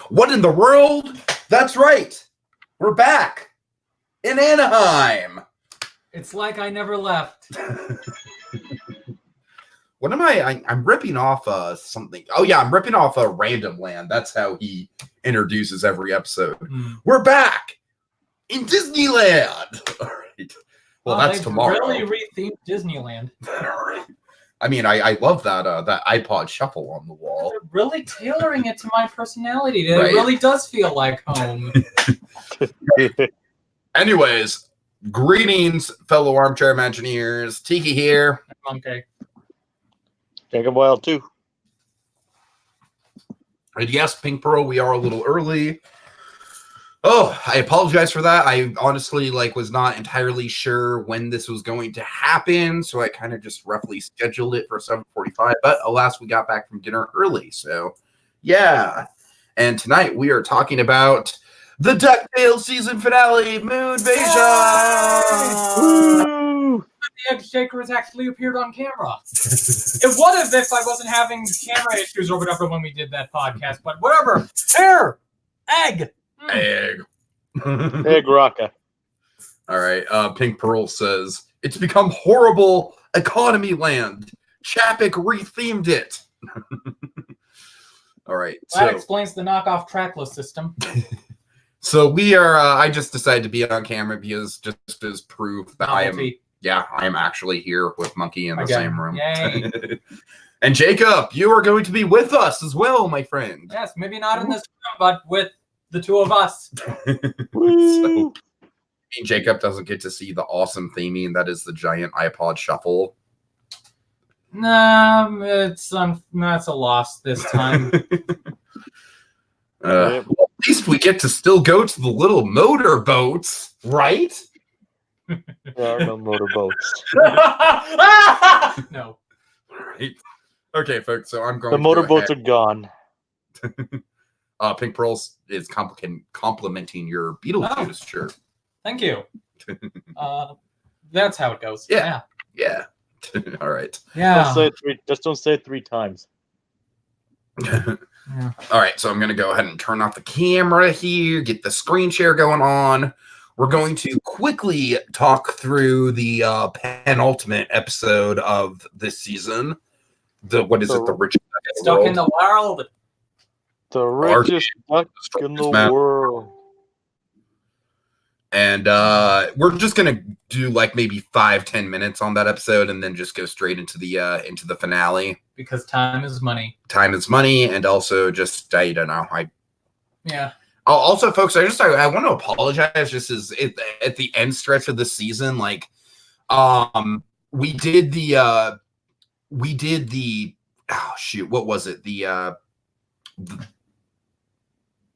What in the world? That's right. We're back in Anaheim. It's like I never left. What am I? I'm ripping off something. Oh, yeah, I'm ripping off a Random Land. That's how he introduces every episode. We're back in Disneyland. All right. Well, that's tomorrow. Really rethemed Disneyland. I mean, I love that that iPod Shuffle on the wall. They're really tailoring it to my personality. It really does feel like home. Anyways, greetings, fellow armchair Imagineers. Tiki here. Monkey. Take a while too. And yes, Pink Pearl, we are a little early. Oh, I apologize for that. I honestly was not entirely sure when this was going to happen, so I kind of just roughly scheduled it for 7:45. But alas, we got back from dinner early, so yeah. And tonight we are talking about the DuckTales season finale, Moonvasion. Woo! The egg shaker has actually appeared on camera. It would have if I wasn't having camera issues or whatever when we did that podcast, but whatever. Here, egg. Egg. Egg Rocka. All right. Pink Pearl says, it's become horrible economy land. Chapek rethemed it. All right. That explains the knockoff trackless system. So we are, I just decided to be on camera because just as proof that I am actually here with Monkey in the same room. Yay. And Jacob, you are going to be with us as well, my friend. Yes, maybe not in this room, but with the two of us. So, Jacob doesn't get to see the awesome theming that is the giant iPod Shuffle. Nah, that's a loss this time. Well, at least we get to still go to the little motorboats, right? There are no motorboats. No. Right. Okay, folks. So I'm going. The motorboats are gone. Pink Pearl is complimenting your Beetlejuice shirt. Thank you. That's how it goes. Yeah. All right. Yeah. Just don't say it 3 times. Yeah. All right. So I'm going to go ahead and turn off the camera here, get the screen share going on. We're going to quickly talk through the penultimate episode of this season. The Richest Duck in the world. The richest duck in the world. And we're just gonna do maybe 5-10 minutes on that episode, and then just go straight into the finale. Because time is money. Time is money, and also just I don't know. Yeah. Also, folks, I want to apologize. Just as at the end stretch of the season, we did the oh shoot, what was it?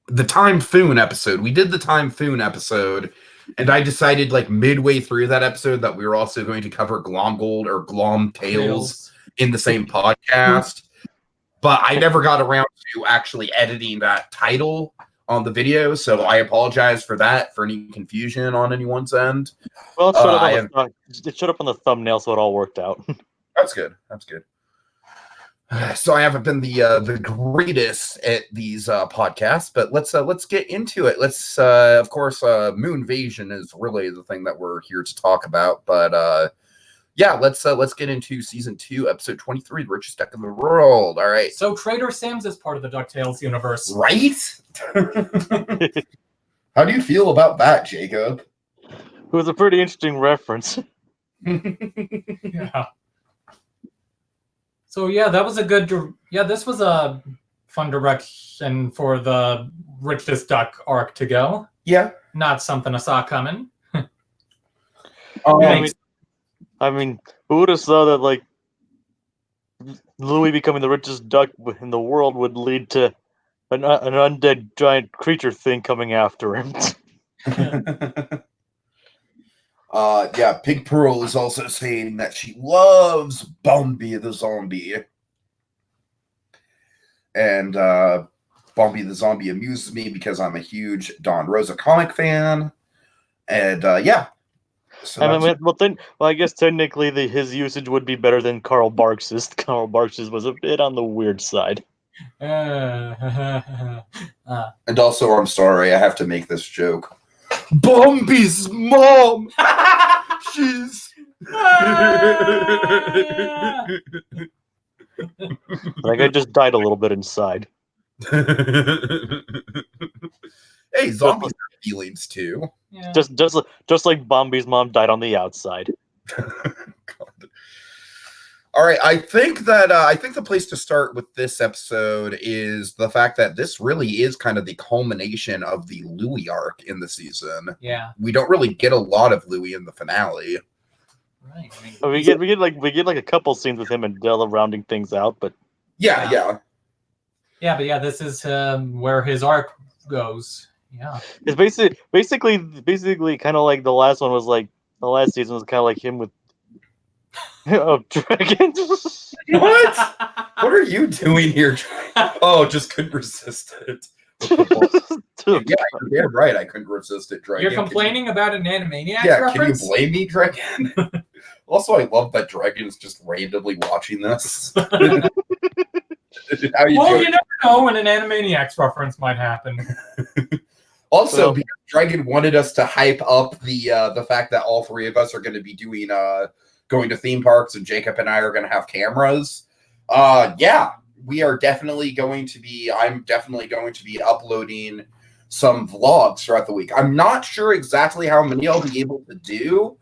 The Time Foon episode. We did the Time Foon episode, and I decided midway through that episode that we were also going to cover Glomgold or Glom Tales in the same podcast. But I never got around to actually editing that title on the video, so I apologize for that, for any confusion on anyone's end. Well, it showed up on the thumbnail, so it all worked out. That's good. That's good. So I haven't been the greatest at these podcasts, but let's get into it. Let's of course Moonvasion is really the thing that we're here to talk about, but yeah, let's get into season 2, episode 23, the richest duck in the world. All right. So Trader Sam's is part of the DuckTales universe, right? How do you feel about that, Jacob? It was a pretty interesting reference. Yeah. So yeah, that was a good. This was a fun direction for the Richest Duck arc to go. Yeah, not something I saw coming. I mean, who would have saw that Louis becoming the richest duck in the world would lead to an undead giant creature thing coming after him? Yeah, Pink Pearl is also saying that she loves Bombi the Zombie. And Bombi the Zombie amuses me because I'm a huge Don Rosa comic fan. And yeah. So I guess technically his usage would be better than Carl Barks's. Carl Barks's was a bit on the weird side. And also, I'm sorry, I have to make this joke. Bombi's mom! She's... Like I just died a little bit inside. Hey, zombies have feelings too. Yeah. Just like Bombi's mom died on the outside. God. All right, I think the place to start with this episode is the fact that this really is kind of the culmination of the Louis arc in the season. Yeah. We don't really get a lot of Louis in the finale. Right. We get like a couple scenes with him and Della rounding things out, but Yeah. Yeah, but yeah, this is where his arc goes. Yeah. it's basically kind of like the last one was like the last season was kind of like him with dragons. What? What are you doing here? Oh, just couldn't resist it. Yeah, you're damn right. I couldn't resist it, Dragon. You're complaining about an Animaniacs Yeah, reference? can you blame me, Dragon? Also, I love that Dragon is just randomly watching this. How you Well, doing? you never know when an Animaniacs reference might happen. Also, because Dragon wanted us to hype up the fact that all three of us are going to be doing going to theme parks, and Jacob and I are going to have cameras. Yeah, we are definitely going to be. I'm definitely going to be uploading some vlogs throughout the week. I'm not sure exactly how many I'll be able to do,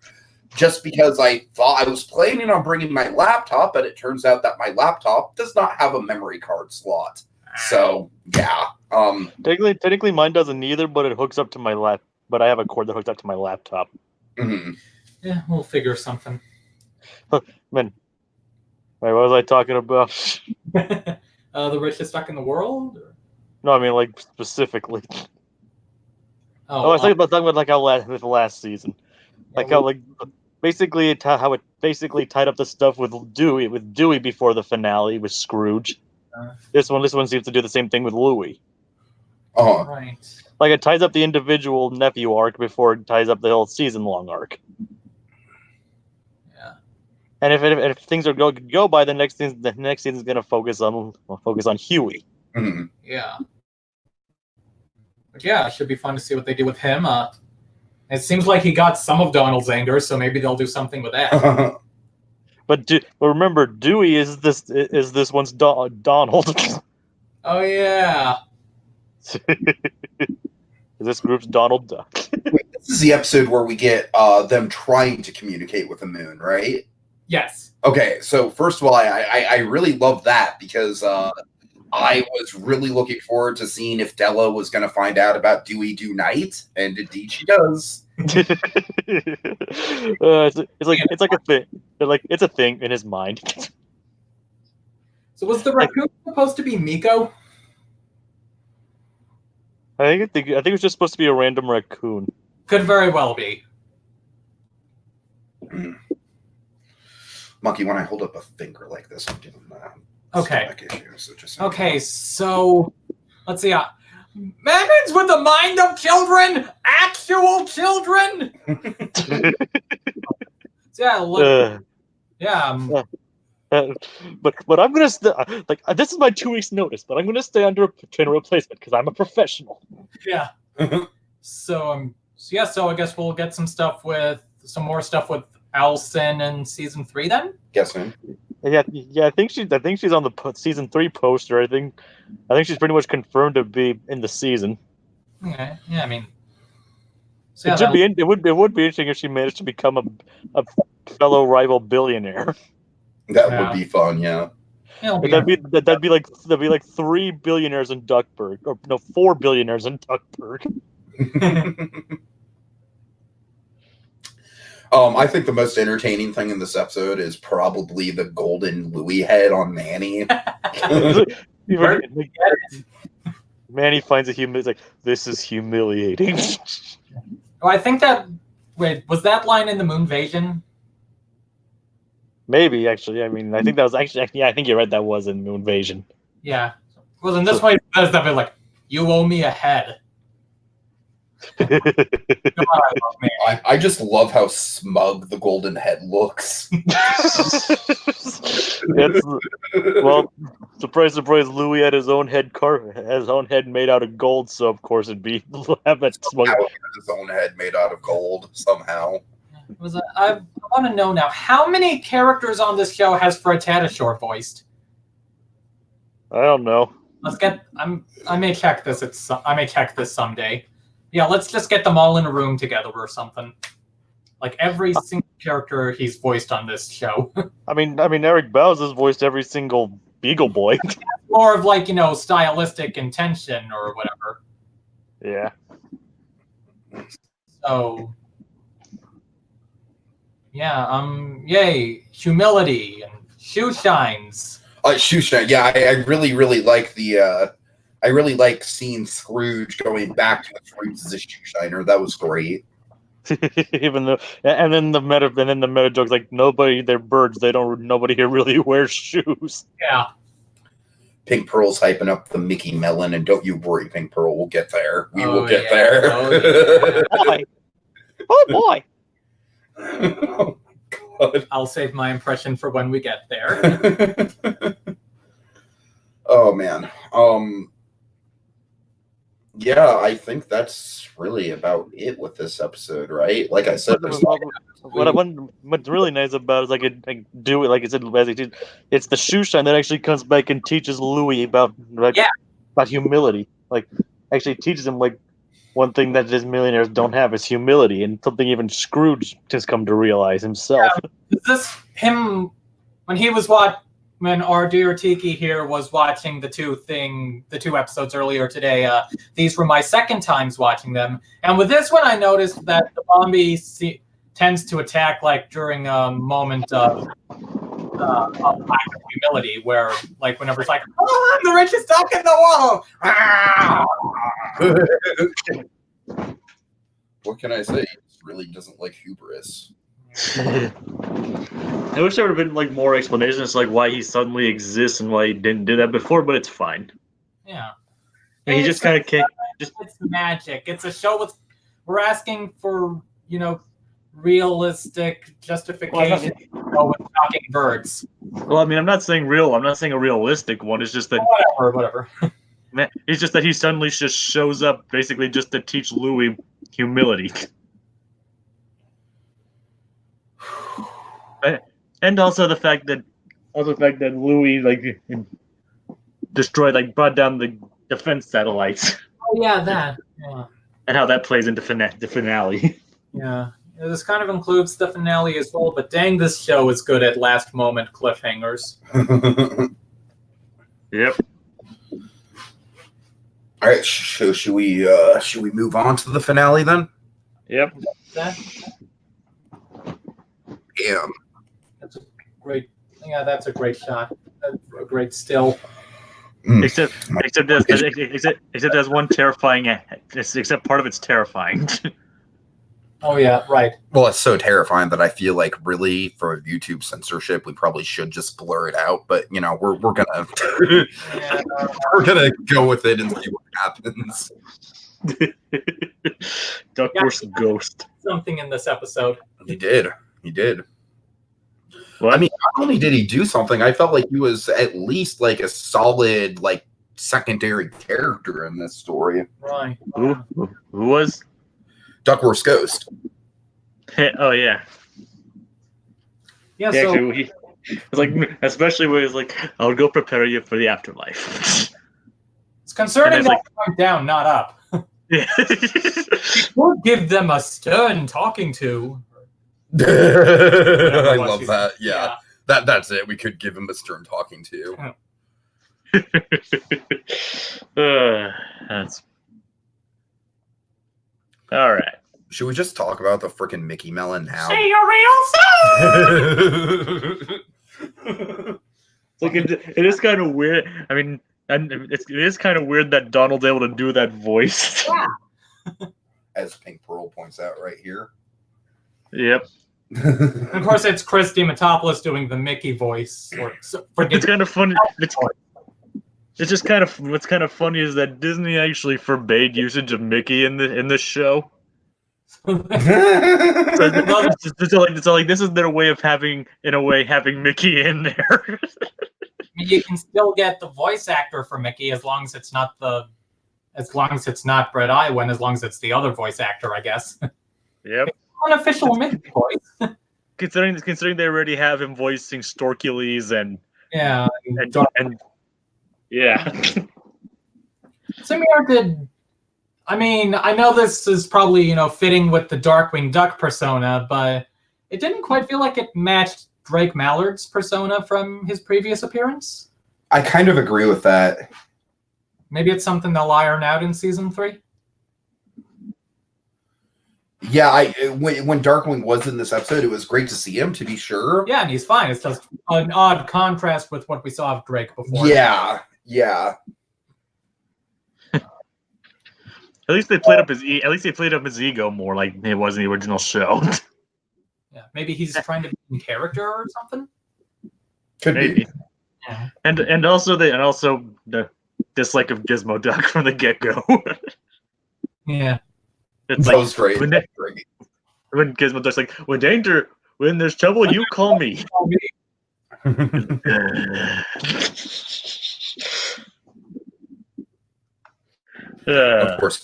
just because I thought I was planning on bringing my laptop, but it turns out that my laptop does not have a memory card slot. So yeah. Technically, mine doesn't either, but it hooks up to my lap. But I have a cord that hooks up to my laptop. Mm-hmm. Yeah, we'll figure something. Man, wait, what was I talking about? The richest duck in the world? Or? No, I mean like specifically. Oh, I was talking about like how with the last season, like how like basically how it basically tied up the stuff with Dewey before the finale with Scrooge. This one seems to do the same thing with Louis. Oh, right. Like it ties up the individual nephew arc before it ties up the whole season-long arc. Yeah. And if things are go by, the next season is going to focus on Huey. mm-hmm. Yeah. But yeah, it should be fun to see what they do with him. It seems like he got some of Donald's anger, so maybe they'll do something with that. But remember, Dewey is this one's Donald. Oh yeah. This group's Donald Duck. Wait, this is the episode where we get them trying to communicate with the moon, right? Yes. Okay, so first of all, I really love that because I was really looking forward to seeing if Della was going to find out about Dewey Do Night, and indeed she does. It's like a thing. Like it's a thing in his mind. So was the raccoon supposed to be Miko? I think it was just supposed to be a random raccoon. Could very well be. Monkey, when I hold up a finger like this, I'm getting Okay. stomach issues, so just Okay, so let's see. Mammoths with the mind of children, actual children. Yeah, look. Yeah. But I'm gonna this is my 2 weeks notice, but I'm gonna stay under a trainer replacement because I'm a professional. Yeah. So I guess we'll get some more stuff with Alison in season 3 then. guessing. Yeah. I think she's on the season 3 poster. I think she's pretty much confirmed to be in the season. Okay. Yeah, I mean, It would be interesting if she managed to become a fellow rival billionaire. That would be fun, yeah. That'd be like 3 billionaires in Duckburg, or no, 4 billionaires in Duckburg. I think the most entertaining thing in this episode is probably the golden Louis head on Manny. Manny finds it's like, this is humiliating. Oh, I think that. Wait, was that line in the Moonvasion? Maybe, actually. I mean, I think that was actually. Yeah, I think you're right. That was in Moonvasion. Yeah. Well, in this way, it says that like, you owe me a head. God, I love me. I just love how smug the golden head looks. Well, surprise, surprise! Louis had his own head made out of gold, so of course it'd be have that smug. How he had his own head made out of gold somehow. I want to know now, how many characters on this show has Fred Tatasciore voiced? I don't know. Let's get. I may check this. I may check this someday. Yeah, let's just get them all in a room together or something. Like every single character he's voiced on this show. I mean, Eric Bowes has voiced every single Beagle Boy. More of like, stylistic intention or whatever. Yeah. So, yeah, yay, humility and shoe shines. Shoeshine. Yeah, I really, really like the. I really like seeing Scrooge going back to his roots as a shoe shiner. That was great. Even though, and then the meta joke's like, they're birds. Nobody here really wears shoes. Yeah. Pink Pearl's hyping up the Mickey Melon, and don't you worry, Pink Pearl, we'll get there. We will get there. Boy. Oh boy. Oh, God. I'll save my impression for when we get there. Oh man. Yeah, I think that's really about it with this episode, right? Like I said, what's really nice about it is like I said, it's the shoe shine that actually comes back and teaches Louis about humility. Like actually teaches him like one thing that his millionaires don't have is humility, and something even Scrooge has come to realize himself. Yeah, is this him when our dear Tiki here was watching the two episodes earlier today? These were my second times watching them, and with this one, I noticed that the Bombi tends to attack like during a moment of lack of humility, where like whenever it's like, "Oh, I'm the richest duck in the world." What can I say? He really doesn't like hubris. I wish there would have been like more explanation as to like why he suddenly exists and why he didn't do that before, but it's fine. Yeah. And he just kind of can't. It's magic. It's a show with. We're asking for realistic justification. With talking birds. Well, I mean, I'm not saying real. I'm not saying a realistic one. It's just that whatever. It's just that he suddenly just shows up, basically just to teach Louis humility. And also the fact that Louis like brought down the defense satellites. Oh yeah, that. Yeah. And how that plays into the finale. Yeah, this kind of includes the finale as well. But dang, this show is good at last moment cliffhangers. Yep. All right, so should we move on to the finale then? Yep. Damn. That's a great. Yeah, that's a great shot. That's a great still. Except there's one terrifying. Except part of it's terrifying. Oh yeah, right. Well, it's so terrifying that I feel like really for YouTube censorship, we probably should just blur it out. But we're gonna we're gonna go with it and see what happens. Duckworth's ghost. Something in this episode. He did. What? I mean, not only did he do something, I felt like he was at least like a solid like secondary character in this story. Right. Who was? Duckworth's ghost. Oh yeah. Yeah. So he was like, especially where he's like, "I'll go prepare you for the afterlife." It's concerning that he went down, not up. Yeah. We'll give them a stern talking to. I love that. Yeah. That's it. We could give him a stern talking to. That's all right. Should we just talk about the freaking Mickey Melon now? Say your real self. Like it is kind of weird. I mean, it is kind of weird that Donald's able to do that voice. Yeah. As Pink Pearl points out right here. Yep. And of course, it's Chris Diamantopoulos doing the Mickey voice. It's kind of funny. It's just kind of what's kind of funny is that Disney actually forbade usage of Mickey in the show. So this is their way of having Mickey in there. You can still get the voice actor for Mickey as long as it's not Brett Iwan, as long as it's the other voice actor, I guess. Yep. Unofficial Mickey voice. Considering they already have him voicing Storkules and yeah, and yeah. Samir did. I mean, I know this is probably fitting with the Darkwing Duck persona, but it didn't quite feel like it matched Drake Mallard's persona from his previous appearance. I kind of agree with that. Maybe it's something they'll iron out in season 3. Yeah, when Darkwing was in this episode, it was great to see him, to be sure. Yeah, and he's fine. It's just an odd contrast with what we saw of Drake before. Yeah. At least they played up his ego more, like it was in the original show. Yeah, maybe he's trying to be in character or something. Could maybe. Be. Yeah. And also the dislike of Gizmo Duck from the get-go. Yeah. It's that was great. When Gizmo Duck's like, when there's trouble, you call me. Of course,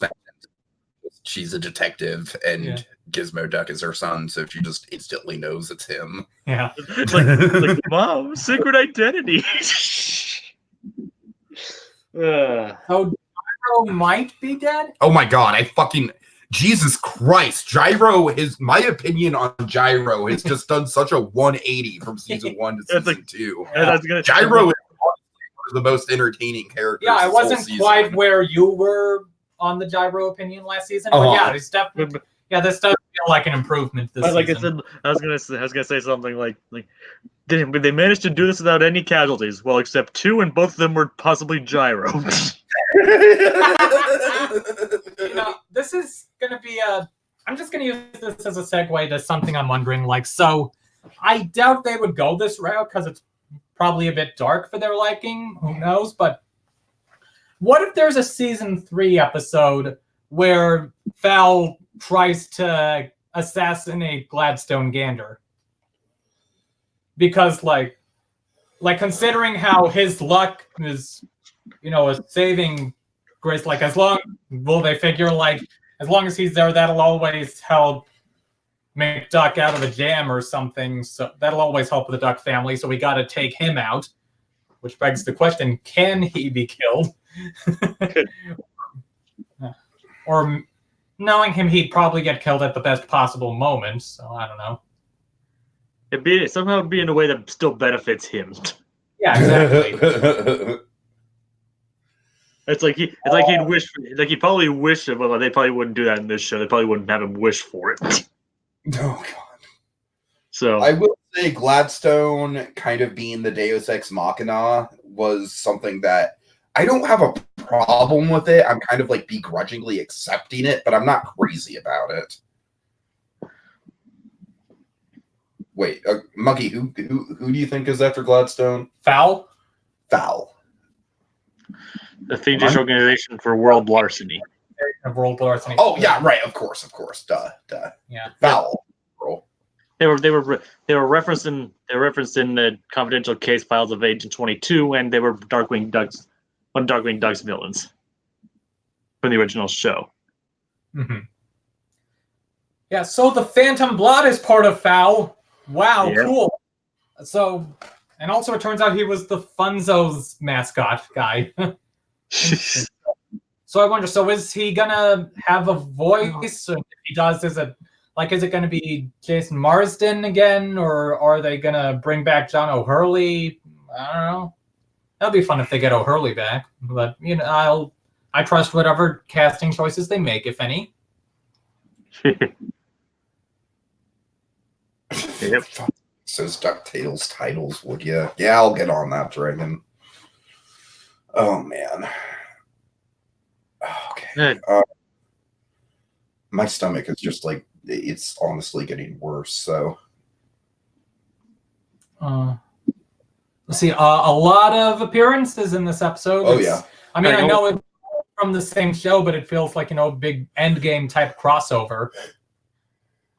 she's a detective, and Gizmo Duck is her son, so she just instantly knows it's him. Yeah. It's like Mom, secret identity. So Gyro might be dead? Oh my god, Jesus Christ, Gyro, my opinion on Gyro has just done such a 180 from season 1 to season 2. Gyro is the most entertaining character. Yeah, I wasn't quite where you were on the Gyro opinion last season, but yeah, it's definitely. Yeah, this does feel like an improvement this season. Like I said, I was gonna say something like they managed to do this without any casualties, well, except 2, and both of them were possibly Gyro. This is gonna be I'm just gonna use this as a segue to something I'm wondering. So I doubt they would go this route because it's probably a bit dark for their liking. Who knows? But what if there's a season 3 episode where Val tries to assassinate Gladstone Gander? Because considering how his luck is, a saving grace, as long as he's there, that'll always help McDuck out of a jam or something. So that'll always help the Duck family. So we got to take him out, which begs the question: can he be killed? Or knowing him, he'd probably get killed at the best possible moment. So I don't know. It'd be in a way that still benefits him. Yeah, exactly. He'd probably wish it, but they probably wouldn't do that in this show. They probably wouldn't have him wish for it. Oh god. So I will say Gladstone kind of being the Deus Ex Machina was something that I don't have a problem with it. I'm kind of begrudgingly accepting it, but I'm not crazy about it. Wait, Monkey, who do you think is after Gladstone? Foul? Foul. The Finnish Organization for World Larceny. World Larceny. Oh yeah, right. Of course. Duh. Yeah. Foul. They were referenced in the confidential case files of Agent 22, and they were one of Darkwing Duck's villains from the original show. Mm-hmm. Yeah. So the Phantom Blood is part of Foul. Wow, cool. So, and also it turns out he was the Funzo's mascot guy. So I wonder, is he gonna have a voice? Or if he does, is it going to be Jason Marsden again, or are they gonna bring back John O'Hurley? I don't know. That'd be fun if they get O'Hurley back, but I trust whatever casting choices they make, if any. Yep. Says DuckTales titles, would you? Yeah, I'll get on that, Dragon. Oh man. Okay. My stomach is just it's honestly getting worse. So. Let's see, a lot of appearances in this episode. Oh, yeah. I mean, I know it's from the same show, but it feels like, big endgame type crossover.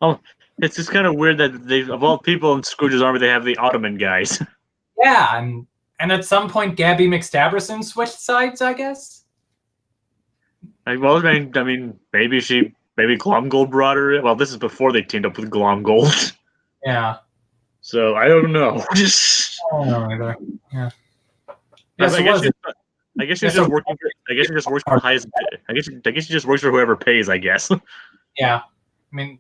Oh, it's just kind of weird that of all people in Scrooge's army, they have the Ottoman guys. Yeah, and at some point, Gabby McStaverson switched sides, I guess. I mean, maybe Glomgold brought her in. Well, this is before they teamed up with Glomgold. Yeah. So I don't know. I don't know either. Yeah. Yes, I guess she's just working. I guess she just works for the highest. I guess she just works for whoever pays. I guess. Yeah, I mean,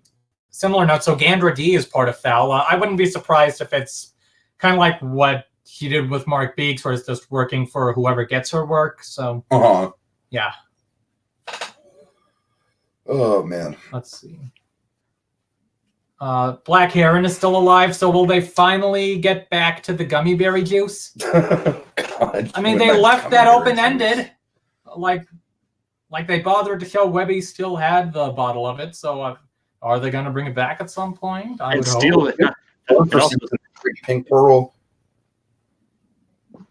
similar note. So Gandra D is part of FAL. I wouldn't be surprised if it's kind of like what she did with Mark Beeks, where it's just working for whoever gets her work. So. Yeah. Oh man. Let's see. Black Heron is still alive, so will they finally get back to the gummy berry juice? God, I mean, they left that open-ended. Like they bothered to show Webby still had the bottle of it, so are they going to bring it back at some point? I would hope. Pink Pearl.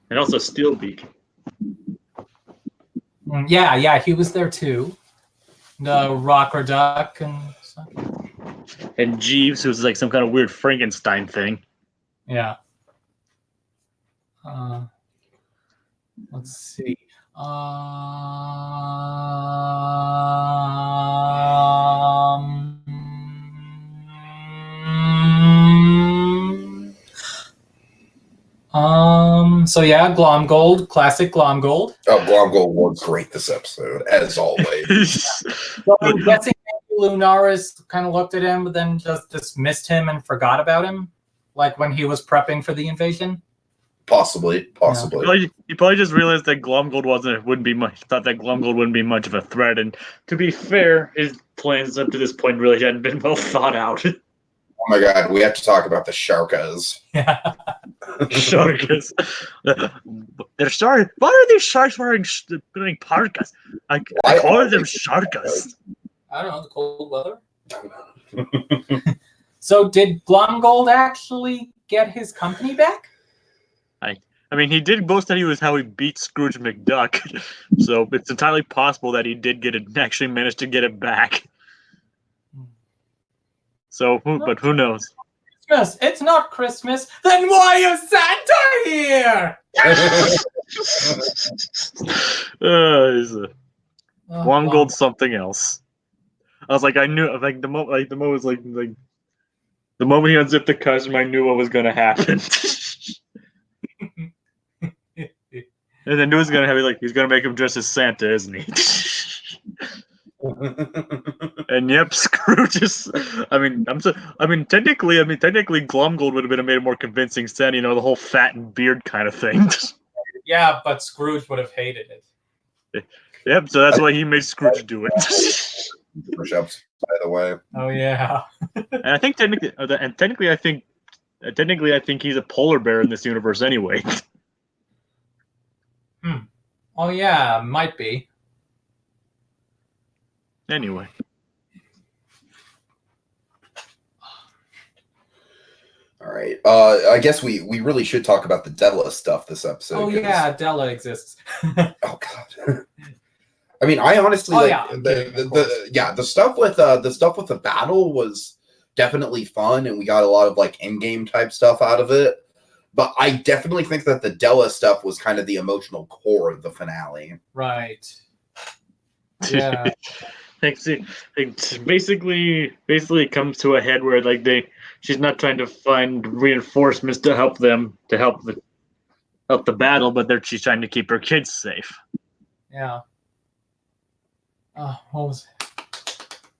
And also Steelbeak. Yeah, he was there too. The Rocker Duck and stuff. And Jeeves, who's like some kind of weird Frankenstein thing. Yeah. Let's see. So yeah, Glomgold, classic Glomgold. Oh, Glomgold was great this episode, as always. So I'm guessing Lunaris kind of looked at him, but then just dismissed him and forgot about him, like when he was prepping for the invasion. Possibly. He probably just realized that Glomgold wouldn't be much. Thought that Glomgold wouldn't be much of a threat. And to be fair, his plans up to this point really hadn't been well thought out. Oh my God, we have to talk about the Sharkas. Yeah. Sharkas. They're sorry. Why are these sharks wearing parkas? I call them Sharkas. I don't know, the cold weather. So did Glomgold actually get his company back? I mean, he did boast that how he beat Scrooge McDuck, so it's entirely possible that he did actually managed to get it back. So, but who knows? Christmas. It's not Christmas. Then why is Santa here? Glomgold something else. I was like, I knew, like the moment was like the moment he unzipped the costume, I knew what was going to happen. And then New's gonna have he's gonna make him dress as Santa, isn't he? And yep, Scrooge is. Technically, Glomgold would have made a more convincing Santa. The whole fat and beard kind of thing. Yeah, but Scrooge would have hated it. Yep, so that's why he made Scrooge do it. Push-ups, by the way. Oh yeah. And I think technically, I think he's a polar bear in this universe anyway. Oh yeah, might be. Anyway. All right. I guess we really should talk about the Della stuff this episode. Oh yeah, Della exists. Oh God. I mean, I honestly the stuff with the battle was definitely fun, and we got a lot of like in-game type stuff out of it. But I definitely think that the Della stuff was kind of the emotional core of the finale. Right. Yeah. It basically comes to a head where she's not trying to find reinforcements to help the battle, but she's trying to keep her kids safe. Yeah. What was it?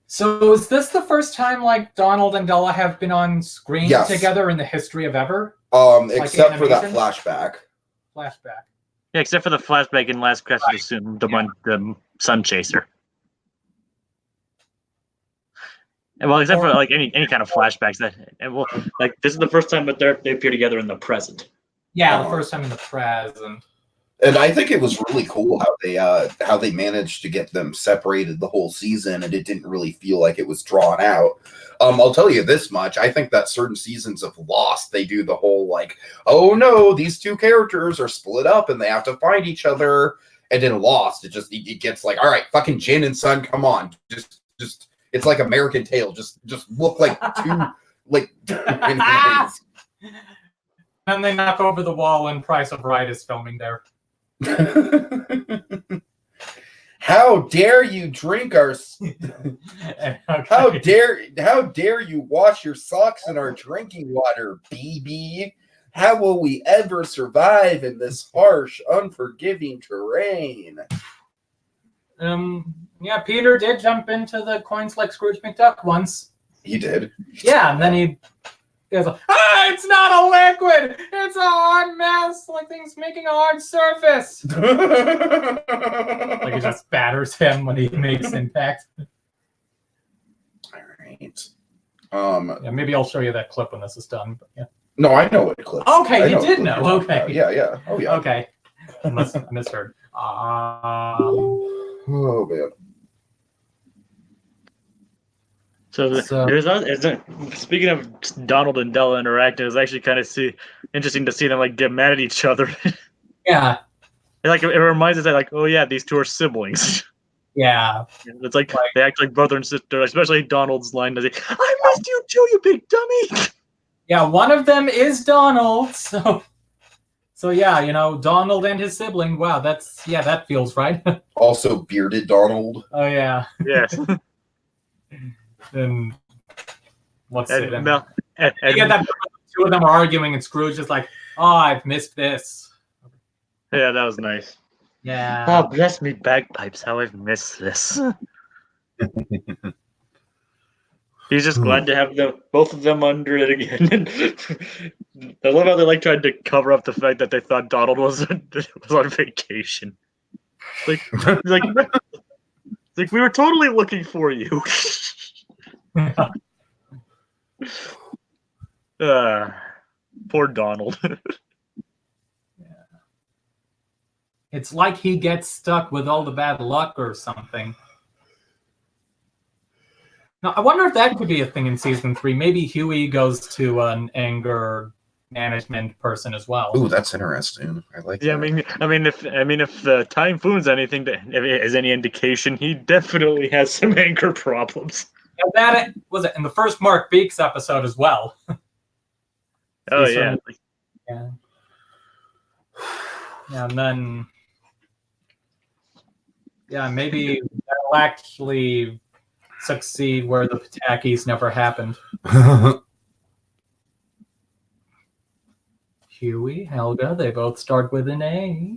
So is this the first time like Donald and Della have been on screen together in the history of ever? Except for that flashback. Flashback. Yeah, except for the flashback in Last Crash of the Sun Chaser. And well, except for like any kind of flashbacks this is the first time that they appear together in the present. Yeah, the first time in the present. And I think it was really cool how they managed to get them separated the whole season, and it didn't really feel like it was drawn out. I'll tell you this much: I think that certain seasons of Lost, they do the whole like, oh no, these two characters are split up and they have to find each other. And in Lost, it gets like, all right, fucking Jin and Sun, come on, just it's like American Tail, just look like two like. Anyways. And they knock over the wall, and Price of Right is filming there. How dare you drink our how dare you wash your socks in our drinking water, BB? How will we ever survive in this harsh, unforgiving terrain? Yeah, Peter did jump into the coins like Scrooge McDuck once. He did. Yeah, and then he goes, it's not a liquid! It's a hard mess! Like things making a hard surface! Like it just batters him when he makes impact. Alright. Yeah, maybe I'll show you that clip when this is done. But yeah. No, I know what clip. Okay, you did know. Okay. Yeah. Oh, yeah. Okay. Unless I misheard. Oh, man. Speaking of Donald and Della interacting, it's actually kind of interesting to see them like get mad at each other. Yeah. It reminds us that like, oh yeah, these two are siblings. Yeah. It's like they act like brother and sister, especially Donald's line does it. I missed you too, you big dummy. Yeah, one of them is Donald, so yeah, Donald and his sibling. Wow, that feels right. Also bearded Donald. Oh yeah. Yes. And what's it? And you get that two of them are arguing, and Scrooge is like, "Oh, I've missed this." Yeah, that was nice. Yeah. Oh, bless me bagpipes! How I've missed this. He's just glad to have both of them under it again. I love how they like tried to cover up the fact that they thought Donald was on vacation. Like we were totally looking for you. Poor Donald. It's like he gets stuck with all the bad luck or something. Now, I wonder if that could be a thing in season 3. Maybe Huey goes to an anger management person as well. Ooh, that's interesting. I like. Yeah, that. I mean, if Typhoon's anything is any indication, he definitely has some anger problems. And that was it in the first Mark Beeks episode as well. Oh yeah. Yeah. Yeah, and then maybe that'll actually succeed where the Patakis never happened. Huey, Helga, they both start with an A.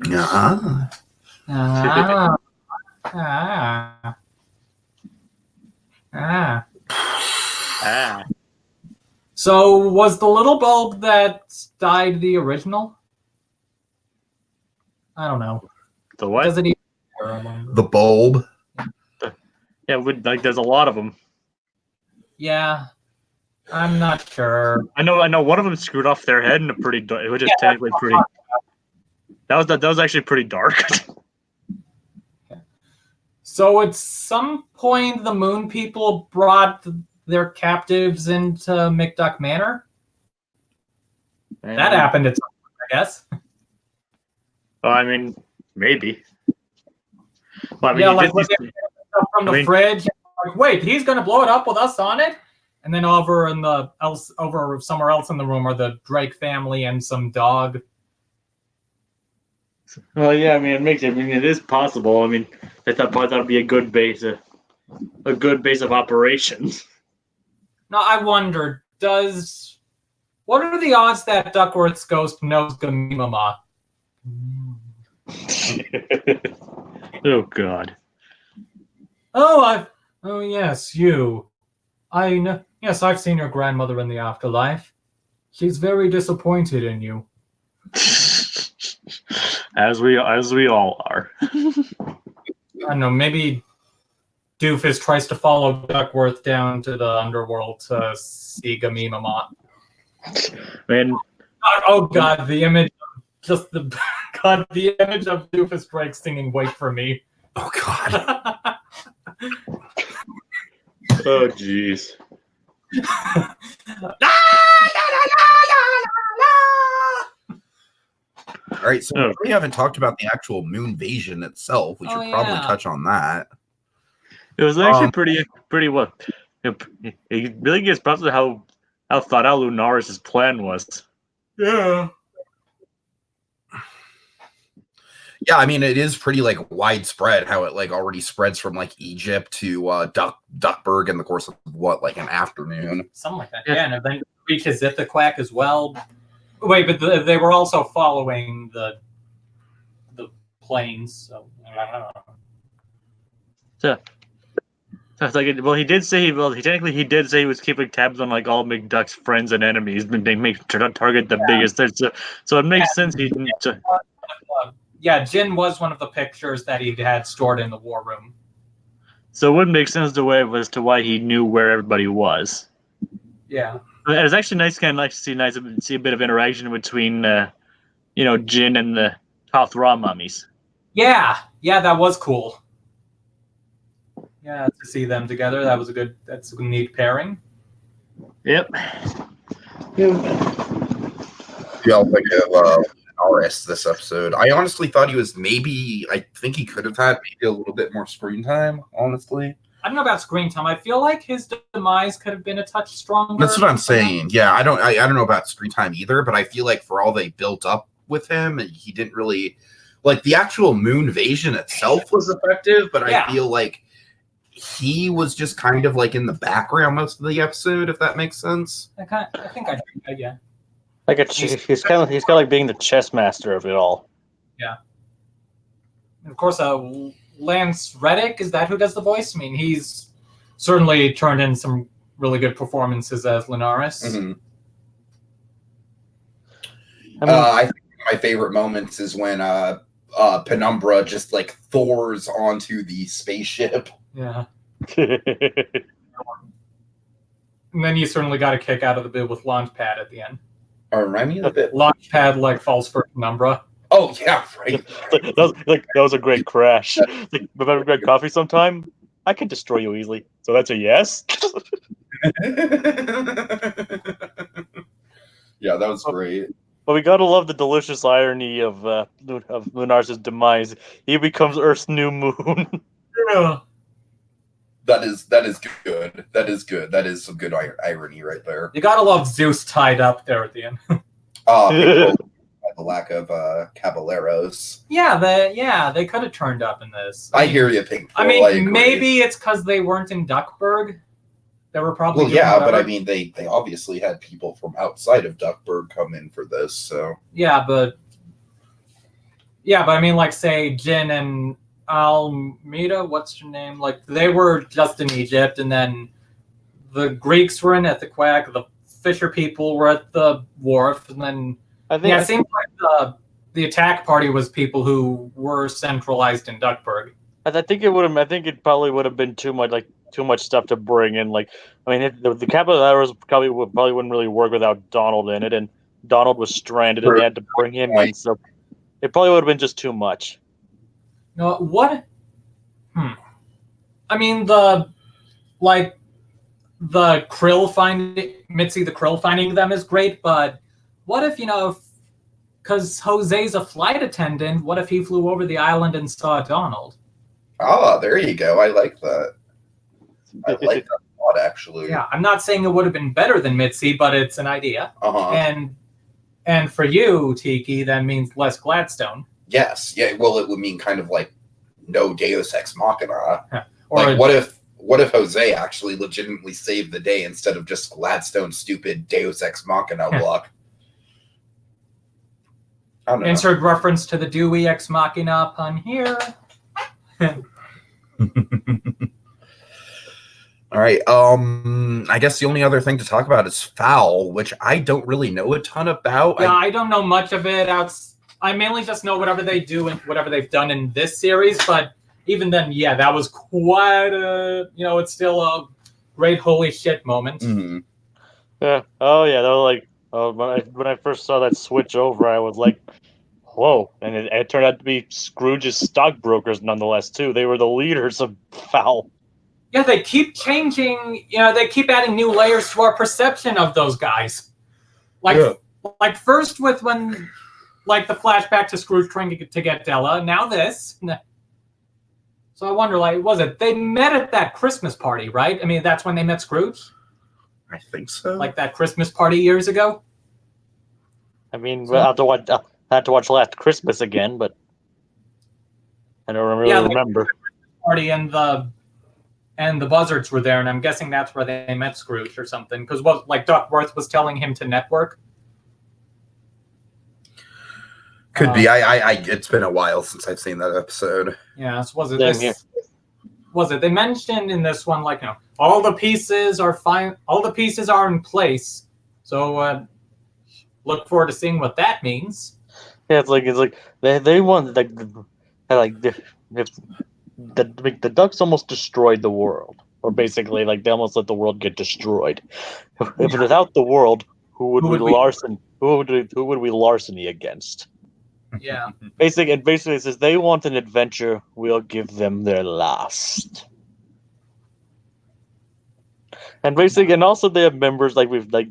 So was the little bulb that died the original? I don't know. The what? Does it even the bulb? Yeah, there's a lot of them. Yeah, I'm not sure. I know. One of them screwed off their head in a pretty, which is technically pretty. That was actually pretty dark. So at some point, the Moon people brought their captives into McDuck Manor. That happened at some point, I guess. Well, I mean, maybe. Well, I mean, yeah, like when they picked stuff from the fridge. Like, wait, he's gonna blow it up with us on it? And then over somewhere else in the room are the Drake family and some dog. Well, yeah, I mean, it is possible. I mean, I thought that'd be a good base of operations. No, I wonder, what are the odds that Duckworth's ghost knows Gamimama? Oh God. Oh yes, you. I know. Yes, I've seen your grandmother in the afterlife. She's very disappointed in you. As we all are. I don't know, maybe Doofus tries to follow Duckworth down to the underworld to see Gamimama. Man. Oh God, the image of just the God, the image of Doofus Drake singing "Wait for Me." Oh God. Oh jeez. All right, so we haven't talked about the actual Moonvasion itself. We should probably touch on that. It was actually pretty well. It really gives props to how thought out Lunaris' plan was. Yeah. Yeah, I mean, it is pretty like widespread how it like already spreads from like Egypt to Duckburg in the course of what, like an afternoon, something like that. Yeah, and then reaches Ithaquack as well. Wait, but they were also following the planes. So I don't know. So it's like, he did say he did say he was keeping tabs on like all McDuck's friends and enemies, but they make target the biggest. So it makes sense. Jin was one of the pictures that he had stored in the war room. So it would make sense as to why he knew where everybody was. Yeah. It was actually nice, kind of like to see a bit of interaction between, Jin and the Tothra mummies. Yeah, that was cool. Yeah, to see them together, that's a neat pairing. Yep. Yeah, like Norris this episode. I honestly thought I think he could have had maybe a little bit more screen time, honestly. I don't know about screen time. I feel like his demise could have been a touch stronger. That's what I'm saying. Yeah, I don't know about screen time either, but I feel like for all they built up with him, he didn't really like the actual Moonvasion itself was effective, but I feel like he was just kind of like in the background most of the episode, if that makes sense. I think yeah. Like he's kind of like being the chess master of it all. Yeah. And of course, Lance Reddick, is that who does the voice? I mean, he's certainly turned in some really good performances as Lunaris. Mm-hmm. I think my favorite moments is when Penumbra just like Thors onto the spaceship. Yeah. And then you certainly got a kick out of the bit with Launchpad at the end. Remind me of the bit. Launchpad like falls for Penumbra. Oh yeah, right. that was a great crash. Like, remember Greg Coffee sometime? I can destroy you easily. So that's a yes. Yeah, that was great. But we gotta love the delicious irony of Lunaris' demise. He becomes Earth's new moon. Yeah. That is good. That is good. That is some good irony right there. You gotta love Zeus tied up there at the end. The lack of caballeros. Yeah, they could have turned up in this. I hear you, Pink. I mean, maybe it's because they weren't in Duckburg. They were probably but I mean, they obviously had people from outside of Duckburg come in for this, so but I mean, like say Jin and Almeida, what's your name? Like they were just in Egypt, and then the Greeks were in Ithaquack, the Fisher people were at the wharf, and then it seems like the attack party was people who were centralized in Duckburg. I think it probably would have been too much stuff to bring in. Like, I mean, the capital arrows probably wouldn't really work without Donald in it, and Donald was stranded, and they had to bring him in, so it probably would have been just too much. What? I mean, the Krill Mitzi the Krill finding them is great, but what if, because Jose's a flight attendant, what if he flew over the island and saw Donald? Oh, there you go. I like that. I like that a lot, actually. Yeah, I'm not saying it would have been better than Mitzi, but it's an idea. Uh-huh. And for you, Tiki, that means less Gladstone. Yes. Yeah. Well, it would mean kind of like no Deus Ex Machina. Or like, what if Jose actually legitimately saved the day instead of just Gladstone's stupid Deus Ex Machina luck? I don't know. Insert reference to the Dewey Ex Machina pun here. All right. I guess the only other thing to talk about is Foul, which I don't really know a ton about. Yeah, I don't know much of it. I mainly just know whatever they do and whatever they've done in this series. But even then, yeah, that was quite it's still a great holy shit moment. Mm-hmm. Yeah. Oh yeah. That was like when I first saw that switch over, I was like, Whoa! And it turned out to be Scrooge's stockbrokers, nonetheless. Too. They were the leaders of Fowl. Yeah, they keep changing. They keep adding new layers to our perception of those guys. Like first with when, like the flashback to Scrooge trying to get Della. Now this. So I wonder, like, was it they met at that Christmas party, right? I mean, that's when they met Scrooge. I think so. Like that Christmas party years ago. I mean, we'll have to watch Last Christmas again, but I don't really remember. Party and the Buzzards were there, and I'm guessing that's where they met Scrooge or something. Because like Duckworth was telling him to network. Could be. I it's been a while since I've seen that episode. Yeah, so was it this? Was it they mentioned in this one like all the pieces are fine, all the pieces are in place. So look forward to seeing what that means. Yeah, it's like they want if the ducks almost destroyed the world, or basically like they almost let the world get destroyed. If without the world, who would we larceny against? Yeah. Basically it says they want an adventure, we'll give them their last. And basically, and also they have members like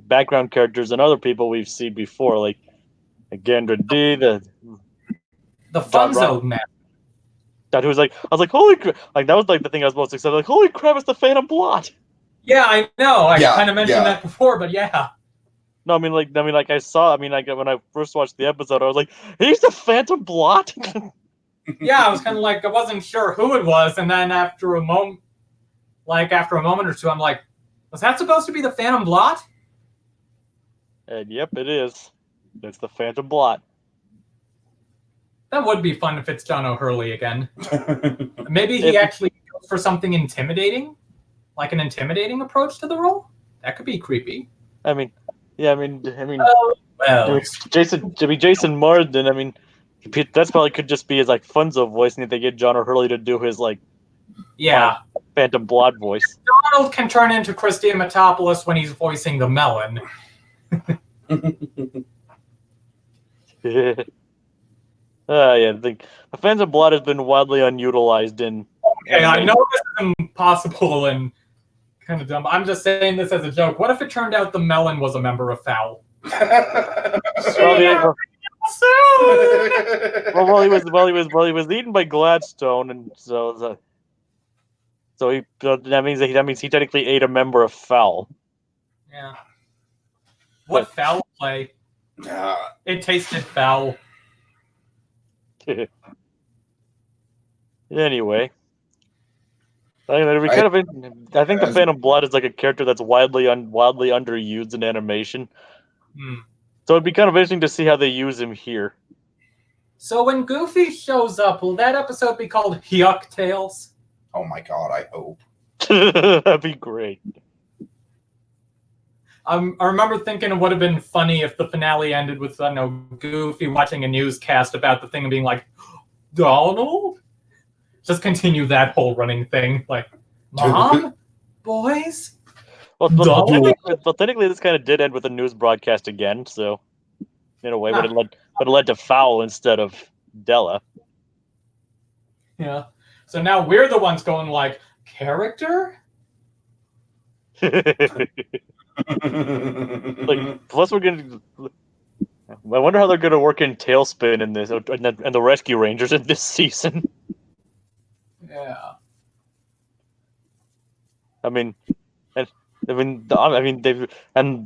background characters and other people we've seen before, like Gandra D, the Funzo man. That was like, I was like, holy crap! Like that was like the thing I was most excited. Like, holy crap! It's the Phantom Blot. Yeah, I know. I kind of mentioned that before, but yeah. No, I mean, like I saw. I mean, like when I first watched the episode, I was like, he's the Phantom Blot. Yeah, I was kind of like, I wasn't sure who it was, and then after a moment or two, I'm like, was that supposed to be the Phantom Blot? And yep, it is. It's the Phantom Blot. That would be fun if it's John O'Hurley again. Maybe he actually goes for something intimidating, like an intimidating approach to the role. That could be creepy. I mean, yeah, I mean, well, Jason Marsden. I mean, that's probably could just be his like Funzo voice, and if they get John O'Hurley to do his like, Phantom Blot voice. Donald can turn into Christina Metopoulos when he's voicing the melon. Yeah, the Phantom Blot has been widely unutilized in. Okay, I know this is impossible and kind of dumb. I'm just saying this as a joke. What if it turned out the melon was a member of Fowl? Well, he was eaten by Gladstone, and so that means he technically ate a member of Fowl. Yeah. What foul play? It tasted foul. Anyway, I think the Phantom Blood is like a character that's widely underused in animation. So it'd be kind of interesting to see how they use him here. So when Goofy shows up, will that episode be called DuckTales? Oh my god, I hope. That'd be great. I remember thinking it would have been funny if the finale ended with Goofy watching a newscast about the thing and being like, Donald? Just continue that whole running thing. Like, Mom? Boys? Well, technically, this kind of did end with a news broadcast again, so in a way, but it led to Fowl instead of Della. Yeah. So now we're the ones going like, character? Plus we're gonna. I wonder how they're gonna work in Tailspin in this, and the Rescue Rangers in this season. Yeah. I think they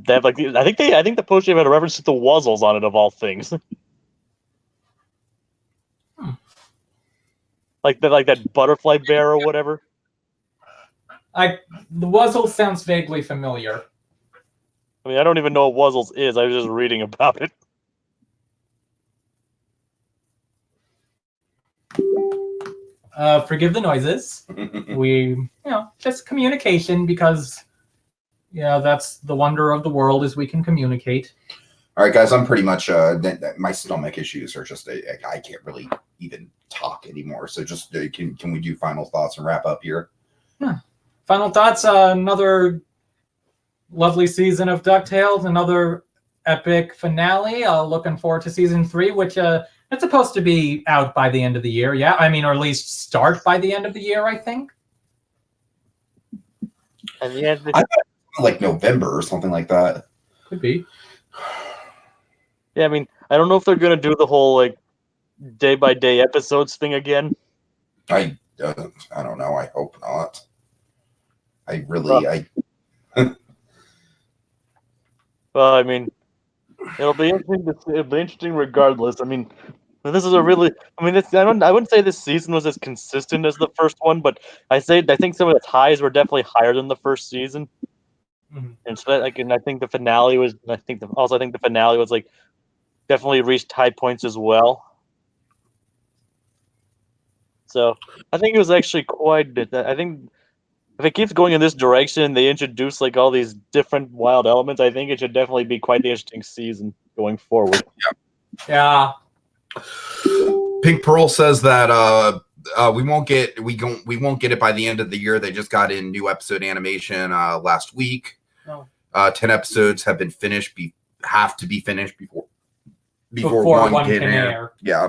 have like I think the poster had a reference to the Wuzzles on it of all things. Like that butterfly bear or whatever. The Wuzzle sounds vaguely familiar. I mean, I don't even know what Wuzzles is. I was just reading about it. Forgive the noises. We, just communication because, that's the wonder of the world is we can communicate. All right, guys, I'm pretty much, my stomach issues are just, I can't really even talk anymore. So just, can we do final thoughts and wrap up here? Yeah. Final thoughts, another lovely season of DuckTales, another epic finale. Looking forward to season 3, which It's supposed to be out by the end of the year, yeah. I mean, or at least start by the end of the year, I think. And yeah, I thought it was like November or something like that. Could be. I mean, I don't know if they're gonna do the whole like day by day episodes thing again. I don't know. I hope not. Well, I mean, it'll be interesting regardless. I mean, this is a really. I mean, I wouldn't say this season was as consistent as the first one, but I think some of its highs were definitely higher than the first season. Mm-hmm. And so that, and I think the finale was. I think the finale was like definitely reached high points as well. So I think it was actually quite. I think if it keeps going in this direction, they introduce like all these different wild elements. I think it should definitely be quite the interesting season going forward. Yeah. Pink Pearl says that we won't get it by the end of the year. They just got in new episode animation last week. Oh. 10 episodes have been finished. Have to be finished before one can air. Yeah.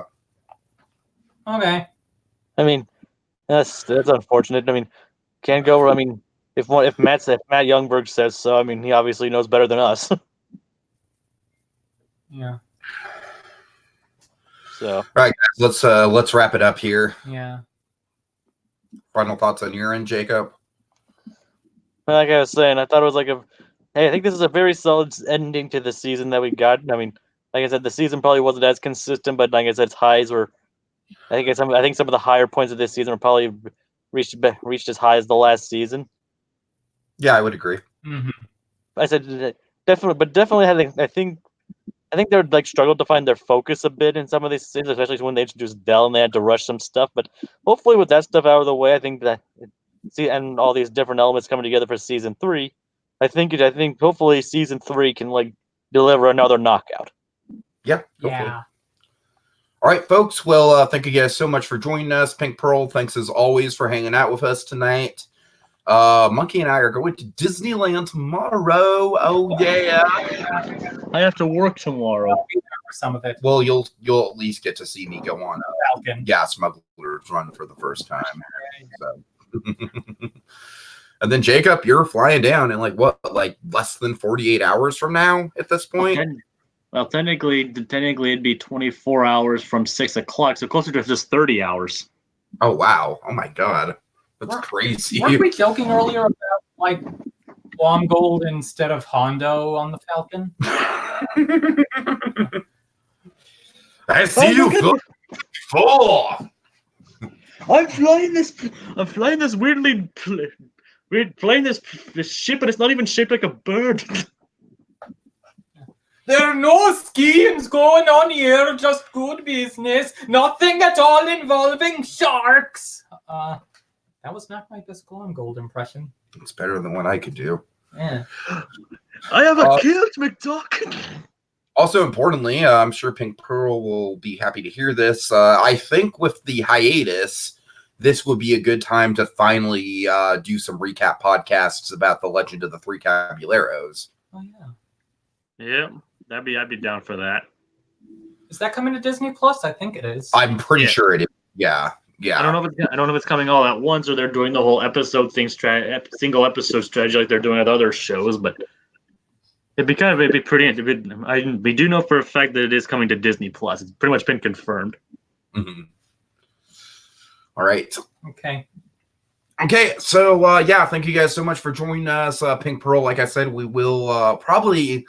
Okay. I mean, that's unfortunate. I mean, can't go. I mean, if Matt Youngberg says so, I mean, he obviously knows better than us. Yeah. So, all right, guys, let's wrap it up here. Yeah. Final thoughts on your end, Jacob? like I was saying, I thought it was like I think this is a very solid ending to the season that we got. I mean, like I said, the season probably wasn't as consistent, but like I said, its highs were. I think some of the higher points of this season were probably reached as high as the last season. Yeah, I would agree. Mm-hmm. I said definitely I think they would like struggled to find their focus a bit in some of these scenes, especially when they introduced Dell and they had to rush some stuff. But hopefully, with that stuff out of the way, I think that and all these different elements coming together for season 3, I think hopefully season 3 can like deliver another knockout. Yeah. Hopefully. Yeah. All right, folks. Well, thank you guys so much for joining us. Pink Pearl, thanks as always for hanging out with us tonight. Monkey and I are going to Disneyland tomorrow. Oh yeah. I have to work tomorrow. I'll be there for some of it. Well, you'll at least get to see me go on Falcon. Smuggler's Run for the first time. So. And then Jacob, you're flying down in like less than 48 hours from now at this point? Well, technically it'd be 24 hours from 6 o'clock, so closer to just 30 hours. Oh wow! Oh my god, that's crazy. Weren't we joking earlier about like Guam Gold instead of Hondo on the Falcon? I see you before. I'm flying this weirdly plane, this ship, and it's not even shaped like a bird. There are no schemes going on here, just good business. Nothing at all involving sharks. That was not my best Guam Gold impression. It's better than what I could do. Yeah. I have a kid, McDuck. Also, importantly, I'm sure Pink Pearl will be happy to hear this. I think with the hiatus, this would be a good time to finally do some recap podcasts about the Legend of the Three Caballeros. Oh yeah. Yeah, I'd be down for that. Is that coming to Disney Plus? I think it is. I'm pretty sure it is. Yeah. I don't know if it's coming all at once or they're doing the whole episode thing, single episode strategy like they're doing at other shows, but it'd be pretty. We do know for a fact that it is coming to Disney Plus. It's pretty much been confirmed. Mm-hmm. All right. Okay. So yeah, thank you guys so much for joining us. Pink Pearl, like I said, we will probably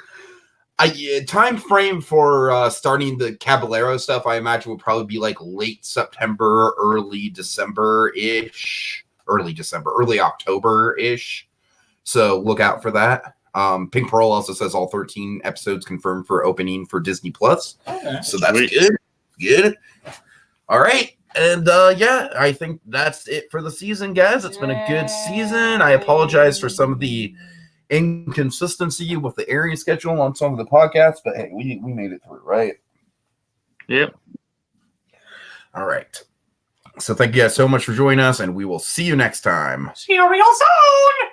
time frame for starting the Caballero stuff, I imagine would probably be like late September, early December-ish. Early October-ish. So look out for that. Pink Pearl also says all 13 episodes confirmed for opening for Disney Plus. Okay. So that's good. All right. And yeah, I think that's it for the season, guys. It's been a good season. I apologize for some of the inconsistency with the airing schedule on some of the podcasts, but hey, we made it through, right? Yep. All right. So thank you guys so much for joining us, and we will see you next time. See you real soon!